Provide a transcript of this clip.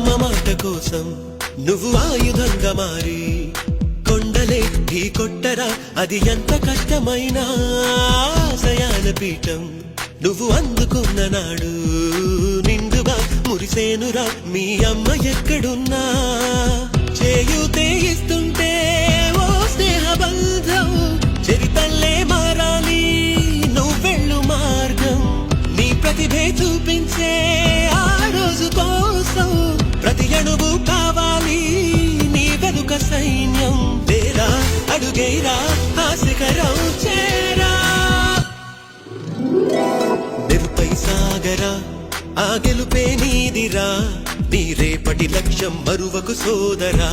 అమ్మ మాట కోసం నువ్వు ఆయుధంగా మారి కొండలే ఢీ కొట్టరా, అది ఎంత కష్టమైనా ఆశయాల పీఠం నువ్వు అందుకున్న నాడు నిండుగా మురిసేనురా మీ అమ్మ ఎక్కడున్నా. చేయూతే ఇస్తుంటే ఓ స్నేహ బంధం చరితల్లే మారాలి నువ్వెళ్ళు మార్గం. నీ ప్రతిభే చూపించే ఆ రోజు కోసం ప్రతి అణువు కావాలి నీ వెనుక సైన్యం. తేరా అడుగైరా ఆ శిఖరం చేరా, నిరుపై సాగరా ఆ గెలుపే నీదిరా, నీ రేపటి లక్ష్యం మరువకు సోదరా.